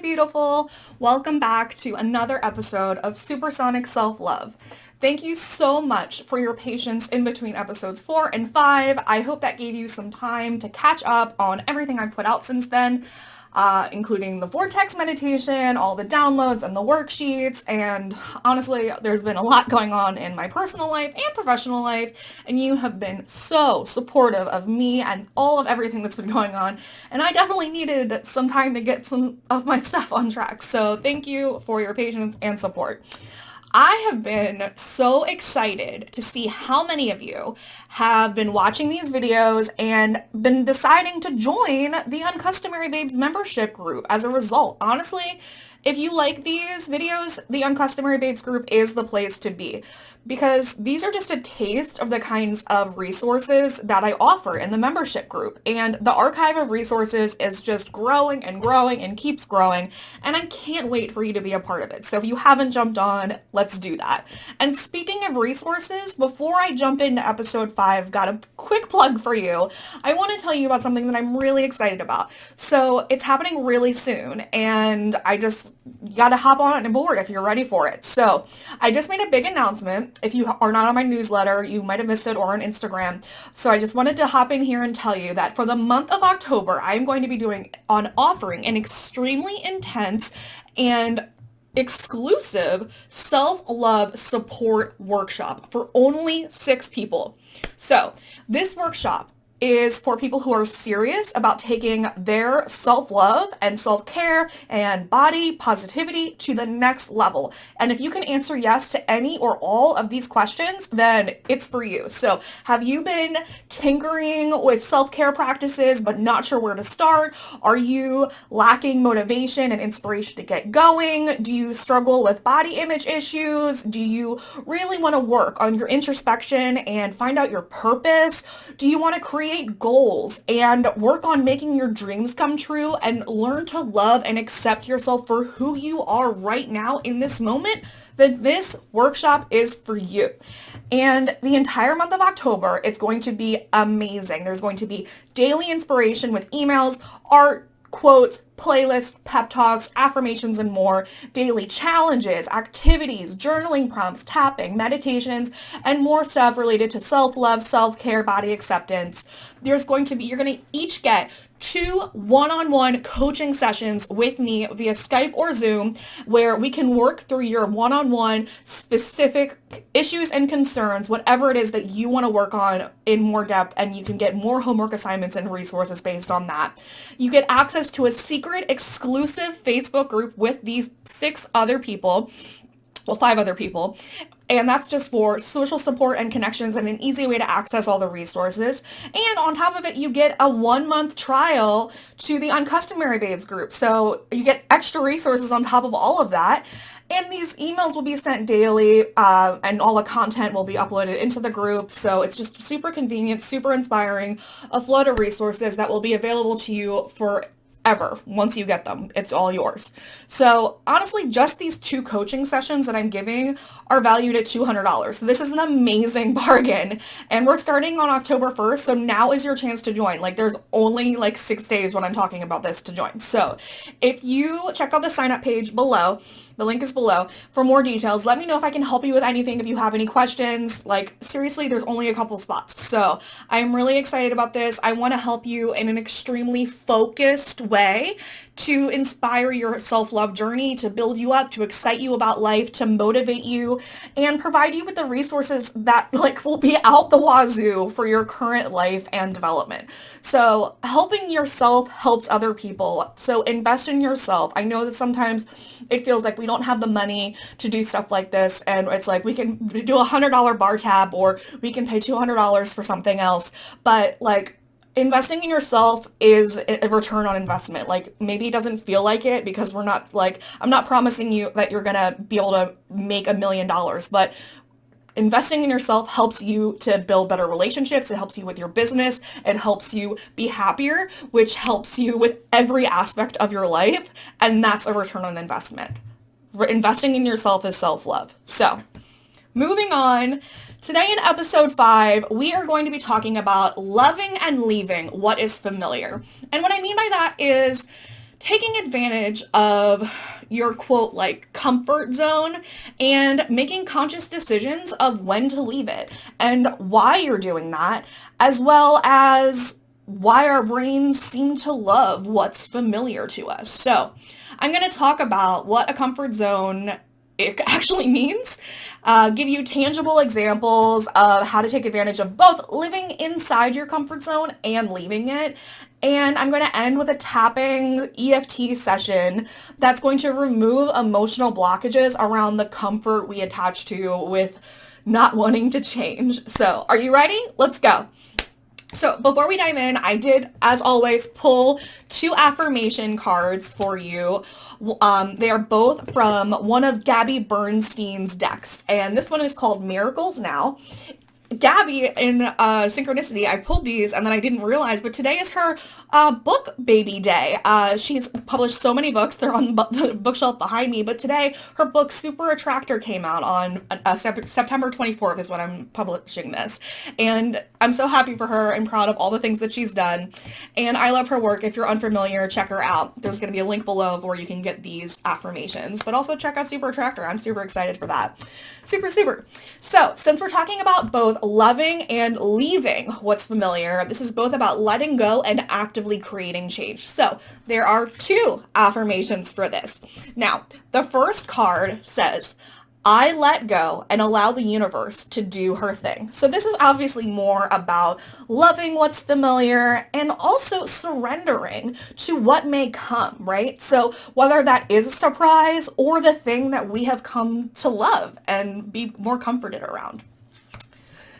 beautiful. Welcome back to another episode of Supersonic Self-Love. Thank you so much for your patience in between episodes 4 and 5. I hope that gave you some time to catch up on everything I've put out since then, including the vortex meditation, all the downloads and the worksheets, and honestly, there's been a lot going on in my personal life and professional life, and you have been so supportive of me and all of everything that's been going on, and I definitely needed some time to get some of my stuff on track, so thank you for your patience and support. I have been so excited to see how many of you have been watching these videos and been deciding to join the Uncustomary Babes membership group as a result. Honestly, if you like these videos, the Uncustomary Babes group is the place to be because these are just a taste of the kinds of resources that I offer in the membership group. And the archive of resources is just growing and growing and keeps growing. And I can't wait for you to be a part of it. So if you haven't jumped on, let's do that. And speaking of resources, before I jump into episode 5, got a quick plug for you. I want to tell you about something that I'm really excited about. So it's happening really soon. And you got to hop on board if you're ready for it. So I just made a big announcement. If you are not on my newsletter, you might have missed it, or on Instagram. So I just wanted to hop in here and tell you that for the month of October, I'm going to be offering an extremely intense and exclusive self-love support workshop for only 6 people. So this workshop is for people who are serious about taking their self-love and self-care and body positivity to the next level. And if you can answer yes to any or all of these questions, then it's for you. So have you been tinkering with self-care practices but not sure where to start? Are you lacking motivation and inspiration to get going? Do you struggle with body image issues? Do you really want to work on your introspection and find out your purpose? Do you want to create goals and work on making your dreams come true and learn to love and accept yourself for who you are right now in this moment? Then this workshop is for you. And the entire month of October, it's going to be amazing. There's going to be daily inspiration with emails, art, quotes, playlists, pep talks, affirmations, and more, daily challenges, activities, journaling prompts, tapping, meditations, and more stuff related to self-love, self-care, body acceptance. You're going to each get 2 one-on-one coaching sessions with me via Skype or Zoom where we can work through your one-on-one specific issues and concerns, whatever it is that you want to work on in more depth, and you can get more homework assignments and resources based on that. You get access to a secret exclusive Facebook group with these 5 other people, and that's just for social support and connections and an easy way to access all the resources. And on top of it, you get a 1-month trial to the Uncustomary Babes group. So you get extra resources on top of all of that. And these emails will be sent daily, and all the content will be uploaded into the group. So it's just super convenient, super inspiring, a flood of resources that will be available to you for ever. Once you get them, it's all yours. So honestly, just these 2 coaching sessions that I'm giving are valued at $200. So this is an amazing bargain, and we're starting on October 1st. So now is your chance to join. There's only 6 days when I'm talking about this to join. So if you check out the sign up page below, the link is below for more details. Let me know if I can help you with anything, if you have any questions. Seriously, there's only a couple spots. So I'm really excited about this. I want to help you in an extremely focused way to inspire your self-love journey, to build you up, to excite you about life, to motivate you, and provide you with the resources that will be out the wazoo for your current life and development. So helping yourself helps other people. So invest in yourself. I know that sometimes it feels like we don't have the money to do stuff like this, and it's we can do a $100 bar tab, or we can pay $200 for something else, but investing in yourself is a return on investment. Maybe it doesn't feel like it because I'm not promising you that you're gonna be able to make $1 million, but investing in yourself helps you to build better relationships. It helps you with your business. It helps you be happier, which helps you with every aspect of your life. And that's a return on investment. Investing in yourself is self-love. So moving on, today in episode 5, we are going to be talking about loving and leaving what is familiar. And what I mean by that is taking advantage of your quote like comfort zone and making conscious decisions of when to leave it and why you're doing that, as well as why our brains seem to love what's familiar to us. So I'm going to talk about what a comfort zone it actually means, give you tangible examples of how to take advantage of both living inside your comfort zone and leaving it. And I'm going to end with a tapping EFT session that's going to remove emotional blockages around the comfort we attach to with not wanting to change. So are you ready? Let's go. So before we dive in, I did, as always, pull 2 affirmation cards for you. They are both from one of Gabby Bernstein's decks, and this one is called Miracles Now. Gabby, in synchronicity, I pulled these and then I didn't realize, but today is her book baby day. She's published so many books. They're on the bookshelf behind me, but today her book Super Attractor came out on September 24th is when I'm publishing this. And I'm so happy for her and proud of all the things that she's done. And I love her work. If you're unfamiliar, check her out. There's going to be a link below where you can get these affirmations, but also check out Super Attractor. I'm super excited for that. Super. So since we're talking about both loving and leaving what's familiar, this is both about letting go and actively creating change. So there are 2 affirmations for this. Now, the first card says, I let go and allow the universe to do her thing. So this is obviously more about loving what's familiar and also surrendering to what may come, right? So whether that is a surprise or the thing that we have come to love and be more comforted around.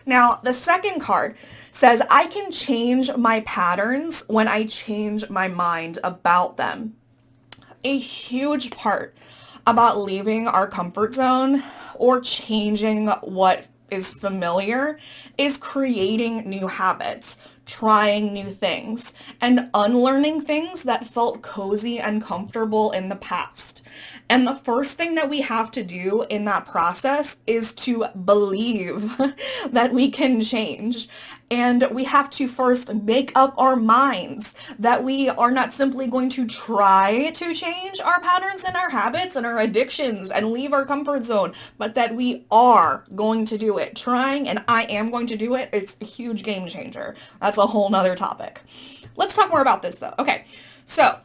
Now, the second card says, I can change my patterns when I change my mind about them. A huge part about leaving our comfort zone or changing what is familiar is creating new habits, trying new things, and unlearning things that felt cozy and comfortable in the past. And the first thing that we have to do in that process is to believe that we can change. And we have to first make up our minds that we are not simply going to try to change our patterns and our habits and our addictions and leave our comfort zone, but that we are going to do it. Trying and I am going to do it. It's a huge game changer. That's a whole nother topic. Let's talk more about this though. Okay, so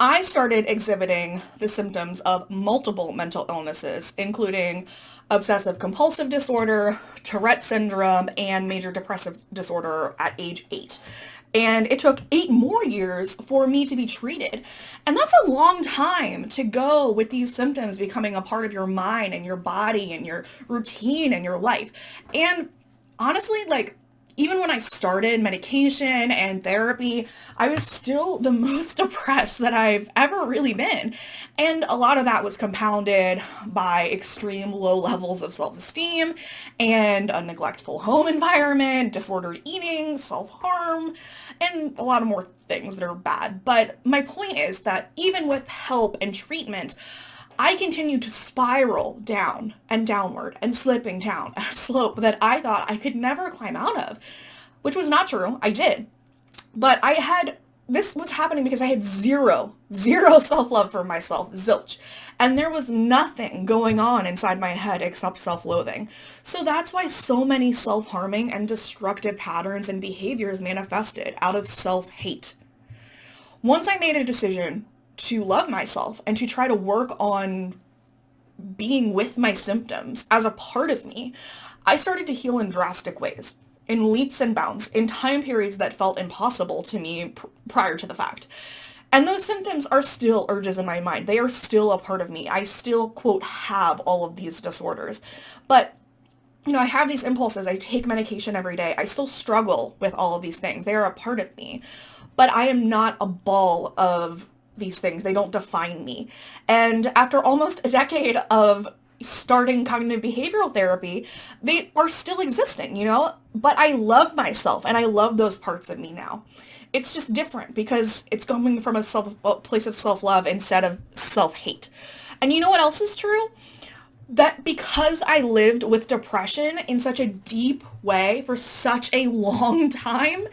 I started exhibiting the symptoms of multiple mental illnesses, including obsessive compulsive disorder, Tourette syndrome, and major depressive disorder at age 8. And it took 8 more years for me to be treated. And that's a long time to go with these symptoms becoming a part of your mind and your body and your routine and your life. And honestly, even when I started medication and therapy, I was still the most depressed that I've ever really been. And a lot of that was compounded by extreme low levels of self-esteem and a neglectful home environment, disordered eating, self-harm, and a lot of more things that are bad. But my point is that even with help and treatment, I continued to spiral down and downward and slipping down a slope that I thought I could never climb out of, which was not true. I did. But this was happening because I had zero self-love for myself, zilch. And there was nothing going on inside my head except self-loathing. So that's why so many self-harming and destructive patterns and behaviors manifested out of self-hate. Once I made a decision to love myself and to try to work on being with my symptoms as a part of me, I started to heal in drastic ways, in leaps and bounds, in time periods that felt impossible to me prior to the fact. And those symptoms are still urges in my mind. They are still a part of me. I still, quote, have all of these disorders. But I have these impulses. I take medication every day. I still struggle with all of these things. They are a part of me. But I am not a ball of these things. They don't define me. And after almost a decade of starting cognitive behavioral therapy, they are still existing, but I love myself and I love those parts of me now. It's just different because it's coming from a place of self-love instead of self-hate. And you know what else is true? That because I lived with depression in such a deep way for such a long time,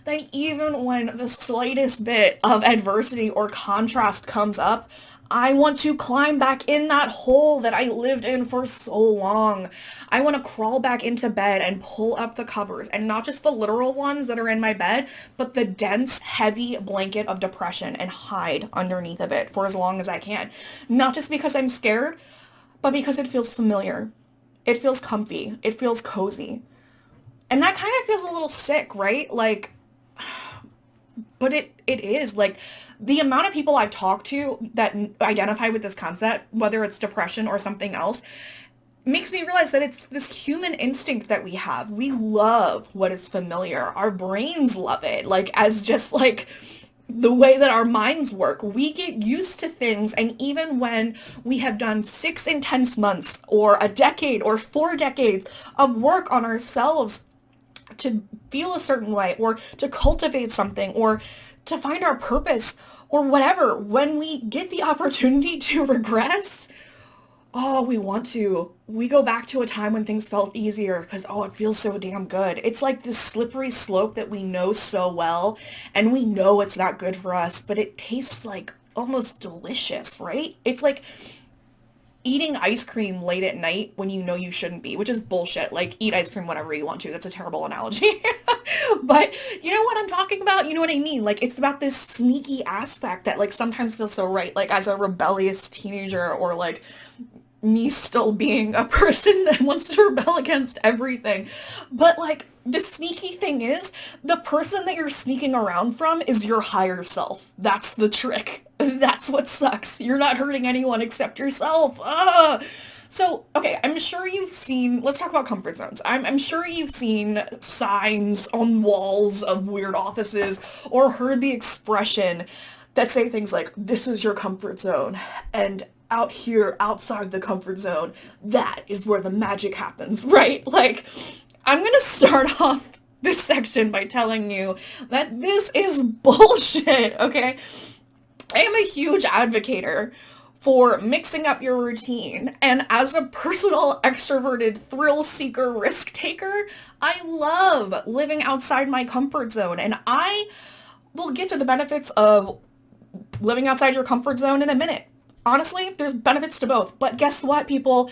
that even when the slightest bit of adversity or contrast comes up, I want to climb back in that hole that I lived in for so long. I want to crawl back into bed and pull up the covers, and not just the literal ones that are in my bed, but the dense, heavy blanket of depression, and hide underneath of it for as long as I can. Not just because I'm scared, but because it feels familiar. It feels comfy. It feels cozy. And that kind of feels a little sick, right? Like, but it is like the amount of people I've talked to that identify with this concept, whether it's depression or something else, makes me realize that it's this human instinct that we have. We love what is familiar. Our brains love it. Like, as just like the way that our minds work. We get used to things, and even when we have done 6 intense months or a decade or 4 decades of work on ourselves to feel a certain way or to cultivate something or to find our purpose or whatever, when we get the opportunity to regress, oh, we go back to a time when things felt easier because, oh, it feels so damn good. It's like this slippery slope that we know so well, and we know it's not good for us, but it tastes like almost delicious, right? It's like eating ice cream late at night when you know you shouldn't be, which is bullshit. Like, eat ice cream whenever you want to. That's a terrible analogy. But you know what I'm talking about? You know what I mean? Like, it's about this sneaky aspect that, like, sometimes feels so right. Like, as a rebellious teenager, or like me still being a person that wants to rebel against everything. But like, the sneaky thing is, the person that you're sneaking around from is your higher self. That's the trick. That's what sucks. You're not hurting anyone except yourself. So, okay, I'm sure you've seen, let's talk about comfort zones. I'm sure you've seen signs on walls of weird offices or heard the expression that say things like, this is your comfort zone. And out here, outside the comfort zone, that is where the magic happens, right? Like, I'm gonna start off this section by telling you that this is bullshit, okay? I am a huge advocator for mixing up your routine, and as a personal extroverted thrill seeker risk taker, I love living outside my comfort zone, and I will get to the benefits of living outside your comfort zone in a minute. Honestly, there's benefits to both, but guess what, people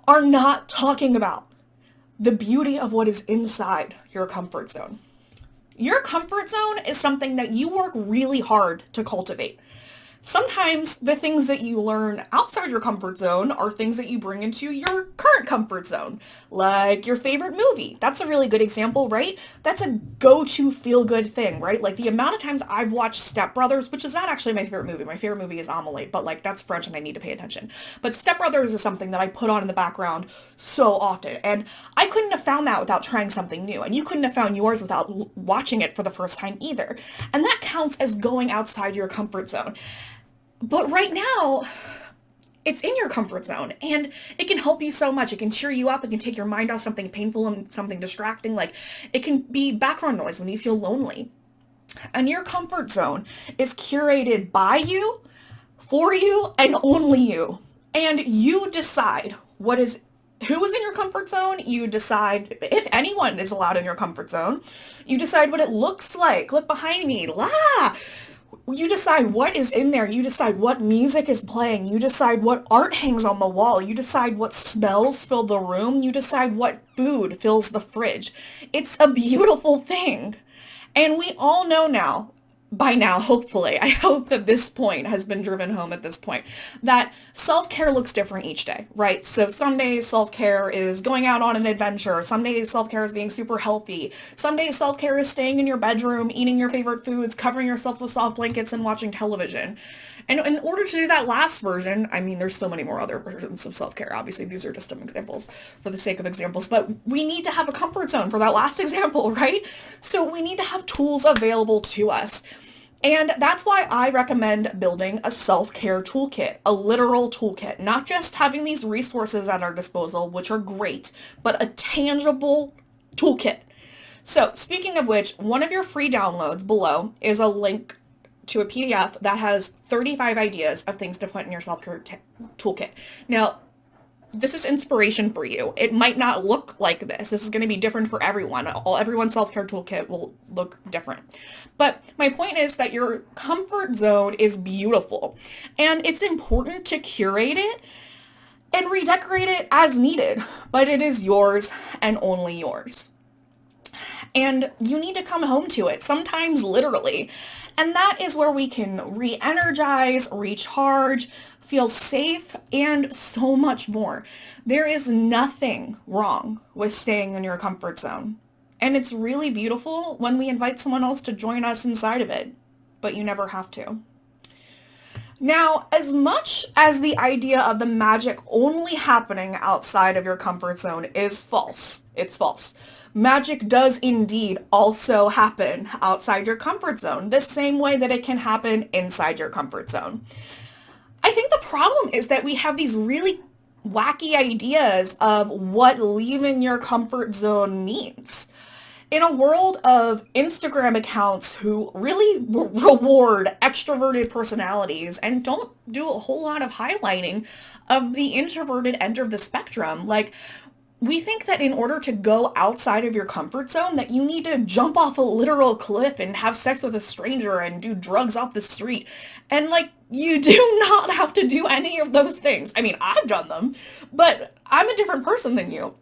are not talking about the beauty of what is inside your comfort zone. Your comfort zone is something that you work really hard to cultivate. Sometimes the things that you learn outside your comfort zone are things that you bring into your current comfort zone, like your favorite movie. That's a really good example, right? That's a go-to feel-good thing, right? Like, the amount of times I've watched Step Brothers, which is not actually my favorite movie. My favorite movie is Amelie, but like, that's French and I need to pay attention. But Step Brothers is something that I put on in the background so often, and I couldn't have found that without trying something new, and you couldn't have found yours without watching it for the first time either. And that counts as going outside your comfort zone. But right now, it's in your comfort zone, and it can help you so much. It can cheer you up. It can take your mind off something painful and something distracting. Like, it can be background noise when you feel lonely. And your comfort zone is curated by you, for you, and only you. And you decide who is in your comfort zone. You decide if anyone is allowed in your comfort zone. You decide what it looks like. Look behind me. You decide what is in there. You decide what music is playing. You decide what art hangs on the wall. You decide what smells fill the room. You decide what food fills the fridge. It's a beautiful thing. And we all know now, by now, hopefully, I hope that this point has been driven home at this point, that self-care looks different each day, right? So some days self-care is going out on an adventure. Some days self-care is being super healthy. Some days self-care is staying in your bedroom, eating your favorite foods, covering yourself with soft blankets, and watching television. And in order to do that last version, I mean, there's so many more other versions of self-care. Obviously, these are just some examples for the sake of examples, but we need to have a comfort zone for that last example, right? So we need to have tools available to us. And that's why I recommend building a self-care toolkit, a literal toolkit, not just having these resources at our disposal, which are great, but a tangible toolkit. So speaking of which, one of your free downloads below is a link to a PDF that has 35 ideas of things to put in your self-care toolkit. Now, this is inspiration for you. It might not look like this. This is going to be different for everyone. Everyone's self-care toolkit will look different. But my point is that your comfort zone is beautiful, and it's important to curate it and redecorate it as needed, but it is yours and only yours. And you need to come home to it, sometimes literally. And that is where we can re-energize, recharge, feel safe, and so much more. There is nothing wrong with staying in your comfort zone. And it's really beautiful when we invite someone else to join us inside of it, but you never have to. Now, as much as the idea of the magic only happening outside of your comfort zone is false, it's false. Magic does indeed also happen outside your comfort zone, the same way that it can happen inside your comfort zone. I think the problem is that we have these really wacky ideas of what leaving your comfort zone means. In a world of Instagram accounts who really reward extroverted personalities and don't do a whole lot of highlighting of the introverted end of the spectrum, like, we think that in order to go outside of your comfort zone, that you need to jump off a literal cliff and have sex with a stranger and do drugs off the street. And like, you do not have to do any of those things. I mean, I've done them, but I'm a different person than you.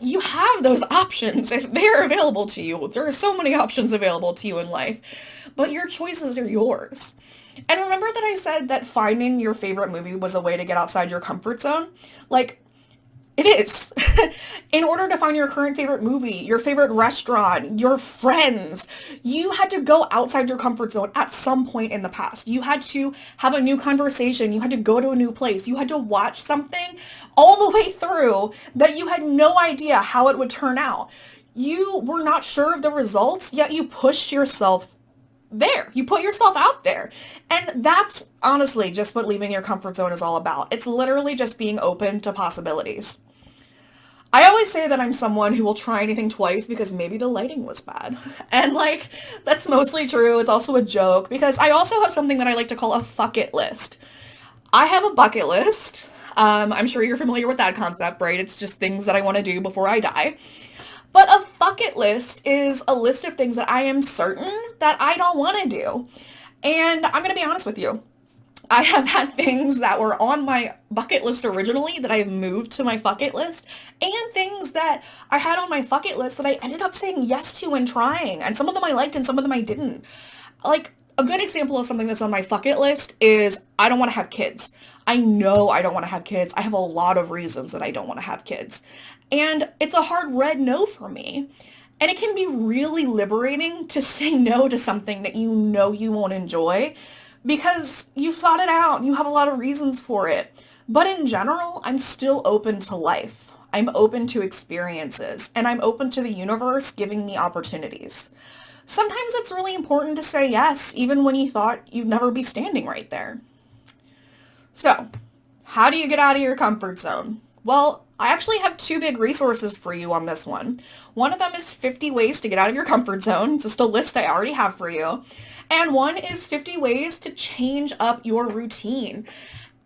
You have those options if they're available to you. There are so many options available to you in life, but your choices are yours. And remember that I said that finding your favorite movie was a way to get outside your comfort zone? Like, it is. In order to find your current favorite movie, your favorite restaurant, your friends, you had to go outside your comfort zone at some point in the past. You had to have a new conversation. You had to go to a new place. You had to watch something all the way through that you had no idea how it would turn out. You were not sure of the results, yet you pushed yourself there. You put yourself out there. And that's honestly just what leaving your comfort zone is all about. It's literally just being open to possibilities. I always say that I'm someone who will try anything twice because maybe the lighting was bad. And like, that's mostly true. It's also a joke because I also have something that I like to call a fuck it list. I have a bucket list. I'm sure you're familiar with that concept, right? It's just things that I want to do before I die. But a bucket list is a list of things that I am certain that I don't want to do. And I'm going to be honest with you. I have had things that were on my bucket list originally that I've moved to my fuck it list, and things that I had on my fuck it list that I ended up saying yes to and trying. And some of them I liked and some of them I didn't. Like, a good example of something that's on my fuck it list is I don't want to have kids. I know I don't want to have kids. I have a lot of reasons that I don't want to have kids. And it's a hard red no for me. And it can be really liberating to say no to something that you know you won't enjoy because you've thought it out and you have a lot of reasons for it. But in general, I'm still open to life. I'm open to experiences, and I'm open to the universe giving me opportunities. Sometimes it's really important to say yes, even when you thought you'd never be standing right there. So, how do you get out of your comfort zone? Well, I actually have two big resources for you on this one. One of them is 50 ways to get out of your comfort zone, just a list I already have for you. And one is 50 ways to change up your routine.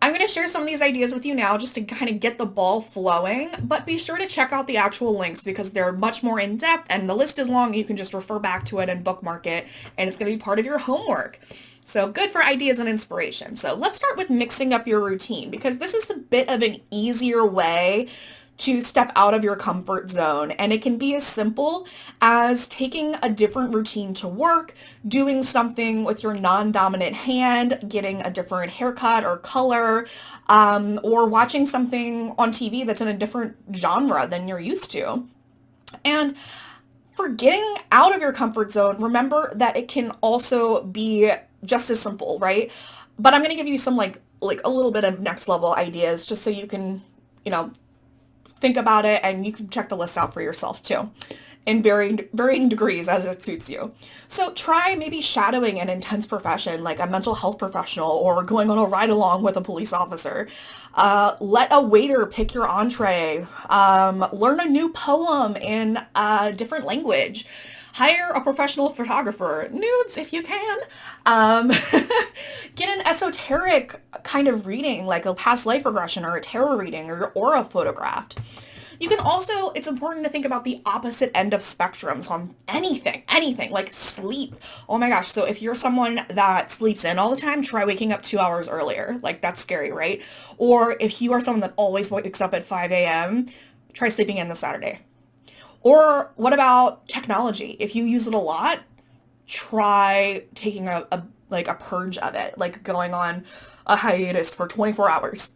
I'm going to share some of these ideas with you now just to kind of get the ball flowing, but be sure to check out the actual links because they're much more in depth and the list is long. You can just refer back to it and bookmark it, and it's going to be part of your homework. So good for ideas and inspiration. So let's start with mixing up your routine because this is a bit of an easier way to step out of your comfort zone. And it can be as simple as taking a different routine to work, doing something with your non-dominant hand, getting a different haircut or color, or watching something on TV that's in a different genre than you're used to. And for getting out of your comfort zone, remember that it can also be just as simple, right? But I'm going to give you some like a little bit of next level ideas just so you can, think about it, and you can check the list out for yourself too in varying degrees as it suits you. So try maybe shadowing an intense profession like a mental health professional or going on a ride along with a police officer. Let a waiter pick your entree. Learn a new poem in a different language. Hire a professional photographer, nudes if you can. Get an esoteric kind of reading, like a past life regression or a tarot reading or your aura photographed. You can also, it's important to think about the opposite end of spectrums on anything, like sleep. Oh my gosh. So if you're someone that sleeps in all the time, try waking up 2 hours earlier. Like that's scary, right? Or if you are someone that always wakes up at 5 a.m., try sleeping in the Saturday. Or what about technology? If you use it a lot, try taking a purge of it, like going on a hiatus for 24 hours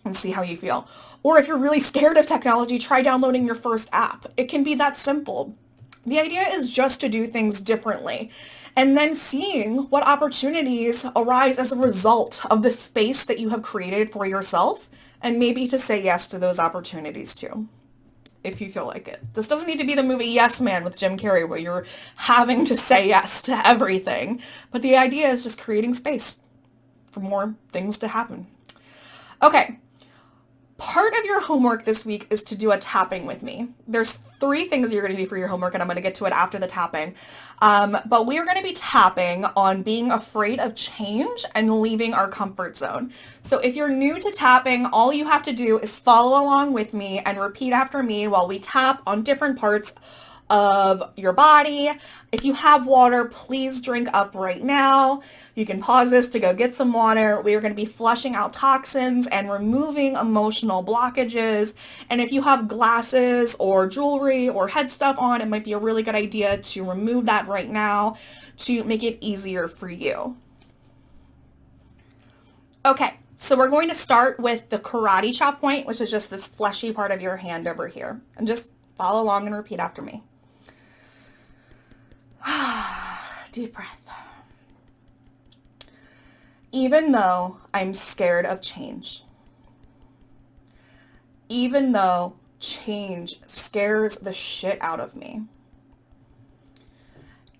and see how you feel. Or if you're really scared of technology, try downloading your first app. It can be that simple. The idea is just to do things differently and then seeing what opportunities arise as a result of the space that you have created for yourself, and maybe to say yes to those opportunities too, if you feel like it. This doesn't need to be the movie Yes Man with Jim Carrey where you're having to say yes to everything, but the idea is just creating space for more things to happen. Okay, part of your homework this week is to do a tapping with me. There's 3 things you're going to do for your homework, and I'm going to get to it after the tapping. But we are going to be tapping on being afraid of change and leaving our comfort zone. So if you're new to tapping, all you have to do is follow along with me and repeat after me while we tap on different parts of your body. If you have water, please drink up right now. You can pause this to go get some water. We are going to be flushing out toxins and removing emotional blockages. And if you have glasses or jewelry or head stuff on, it might be a really good idea to remove that right now to make it easier for you. Okay, so we're going to start with the karate chop point, which is just this fleshy part of your hand over here. And just follow along and repeat after me. Deep breath. Even though I'm scared of change, even though change scares the shit out of me,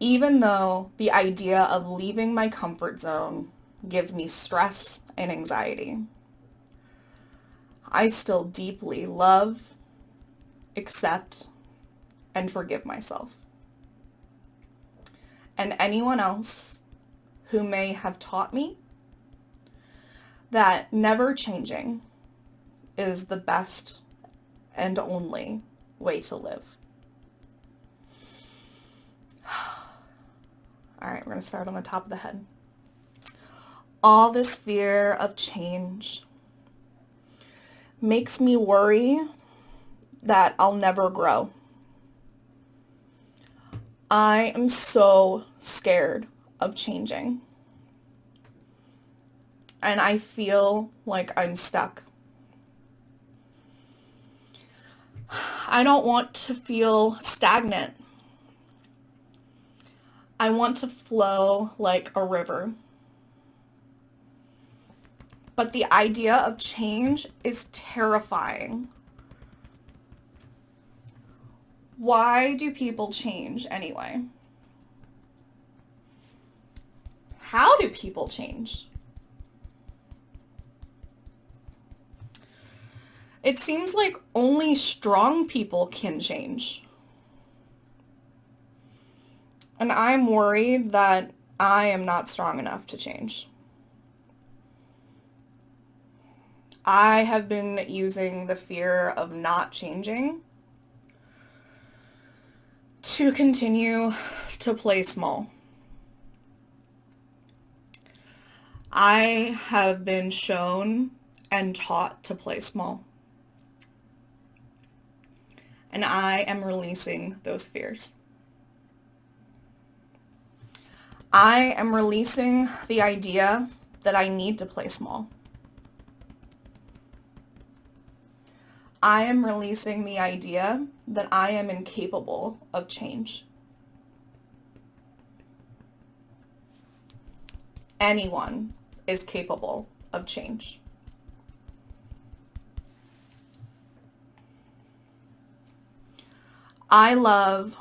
even though the idea of leaving my comfort zone gives me stress and anxiety, I still deeply love, accept, and forgive myself and anyone else who may have taught me that never changing is the best and only way to live. All right, we're going to start on the top of the head. All this fear of change makes me worry that I'll never grow. I am so scared of changing. And I feel like I'm stuck. I don't want to feel stagnant. I want to flow like a river. But the idea of change is terrifying. Why do people change anyway? How do people change? It seems like only strong people can change. And I'm worried that I am not strong enough to change. I have been using the fear of not changing to continue to play small. I have been shown and taught to play small. And I am releasing those fears. I am releasing the idea that I need to play small. I am releasing the idea that I am incapable of change. Anyone is capable of change. I love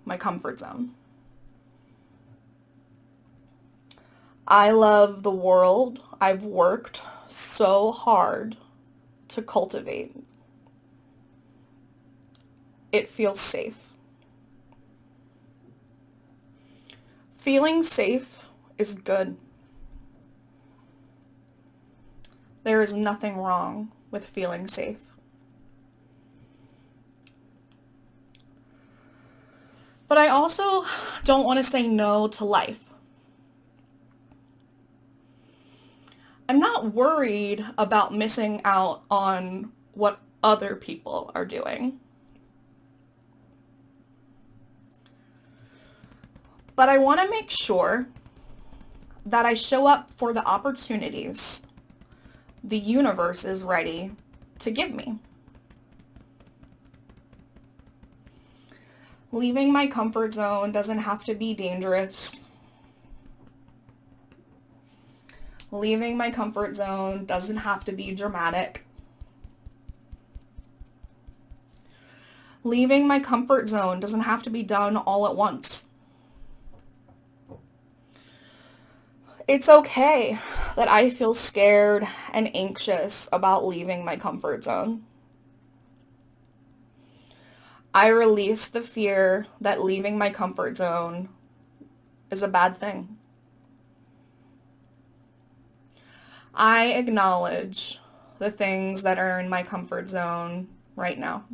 my comfort zone. I love the world I've worked so hard to cultivate. It feels safe. Feeling safe is good. There is nothing wrong with feeling safe. But I also don't want to say no to life. I'm not worried about missing out on what other people are doing. But I want to make sure that I show up for the opportunities the universe is ready to give me. Leaving my comfort zone doesn't have to be dangerous. Leaving my comfort zone doesn't have to be dramatic. Leaving my comfort zone doesn't have to be done all at once. It's okay that I feel scared and anxious about leaving my comfort zone. I release the fear that leaving my comfort zone is a bad thing. I acknowledge the things that are in my comfort zone right now.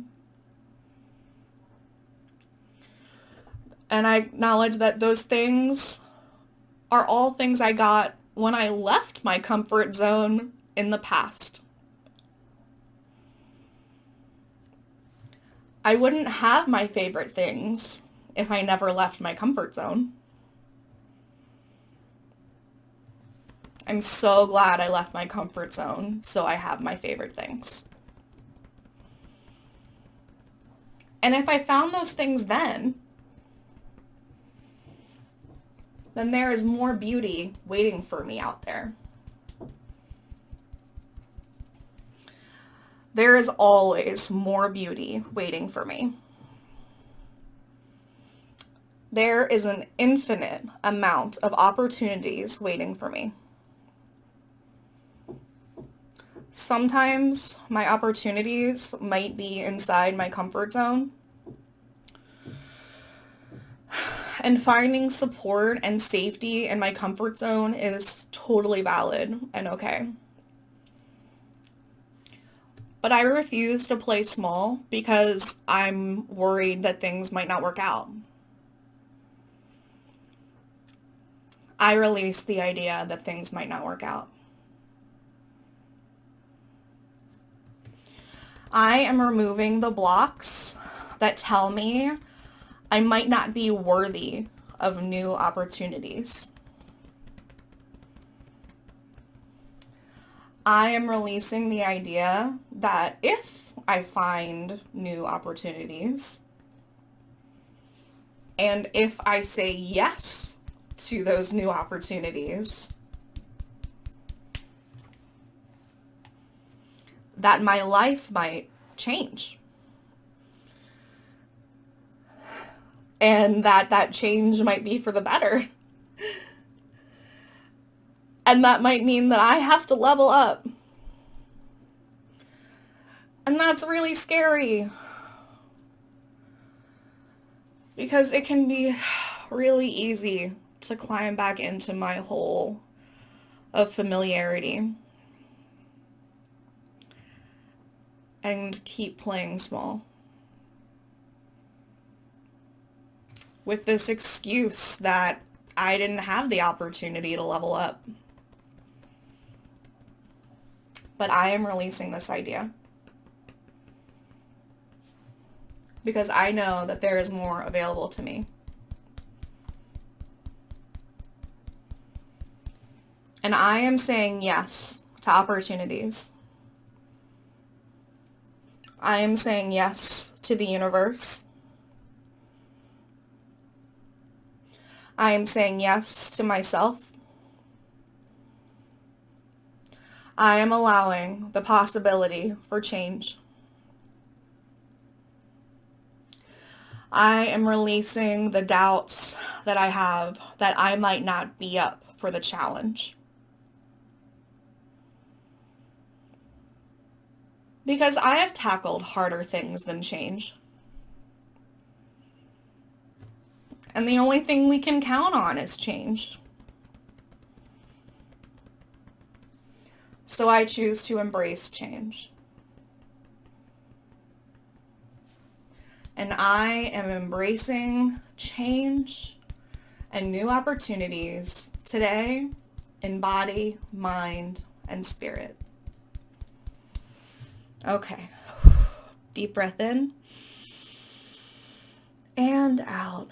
And I acknowledge that those things are all things I got when I left my comfort zone in the past. I wouldn't have my favorite things if I never left my comfort zone. I'm so glad I left my comfort zone so I have my favorite things. And if I found those things then there is more beauty waiting for me out there. There is always more beauty waiting for me. There is an infinite amount of opportunities waiting for me. Sometimes my opportunities might be inside my comfort zone. And finding support and safety in my comfort zone is totally valid and okay. But I refuse to play small because I'm worried that things might not work out. I release the idea that things might not work out. I am removing the blocks that tell me I might not be worthy of new opportunities. I am releasing the idea that if I find new opportunities, and if I say yes to those new opportunities, that my life might change. And that change might be for the better. And that might mean that I have to level up. And that's really scary. Because it can be really easy to climb back into my hole of familiarity. And keep playing small. With this excuse that I didn't have the opportunity to level up. But I am releasing this idea. Because I know that there is more available to me. And I am saying yes to opportunities. I am saying yes to the universe. I am saying yes to myself. I am allowing the possibility for change. I am releasing the doubts that I have that I might not be up for the challenge. Because I have tackled harder things than change. And the only thing we can count on is change. So I choose to embrace change. And I am embracing change and new opportunities today in body, mind, and spirit. Okay. Deep breath in and out.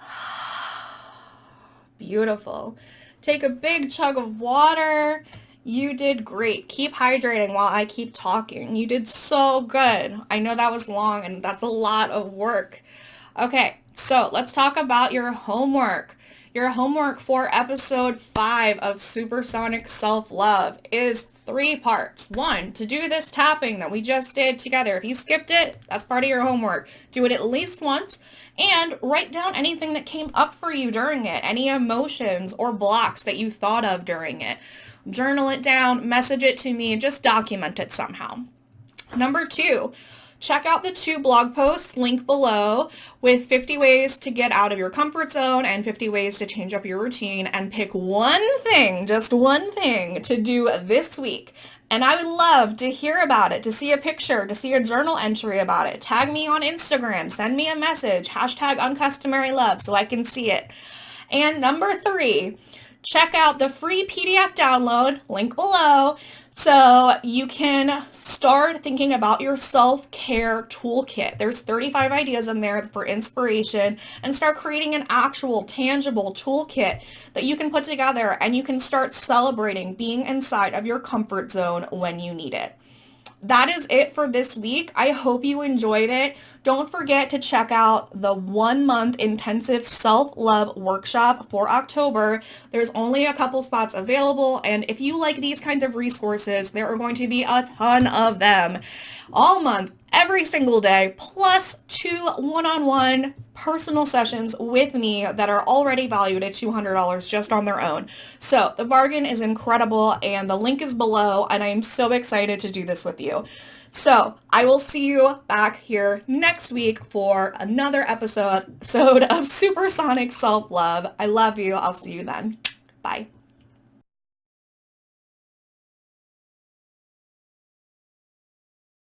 Beautiful. Take a big chug of water. You did great. Keep hydrating while I keep talking. You did so good. I know that was long and that's a lot of work. Okay, so let's talk about your homework. Your homework for episode 5 of Supersonic Self-Love is 3 parts. 1, to do this tapping that we just did together. If you skipped it, that's part of your homework. Do it at least once and write down anything that came up for you during it, any emotions or blocks that you thought of during it. Journal it down, message it to me, just document it somehow. Number 2, check out the 2 blog posts linked below with 50 ways to get out of your comfort zone and 50 ways to change up your routine, and pick one thing, just one thing to do this week. And I would love to hear about it, to see a picture, to see a journal entry about it. Tag me on Instagram, send me a message, #uncustomary_love so I can see it. And number 3, check out the free PDF download, link below, so you can start thinking about your self-care toolkit. There's 35 ideas in there for inspiration, and start creating an actual tangible toolkit that you can put together, and you can start celebrating being inside of your comfort zone when you need it. That is it for this week. I hope you enjoyed it. Don't forget to check out the 1-month intensive self-love workshop for October. There's only a couple spots available, and if you like these kinds of resources, there are going to be a ton of them all month, every single day, plus 2 one-on-one personal sessions with me that are already valued at $200 just on their own. So the bargain is incredible, and the link is below, and I am so excited to do this with you. So I will see you back here next week for another episode of Supersonic Self-Love. I love you. I'll see you then. Bye.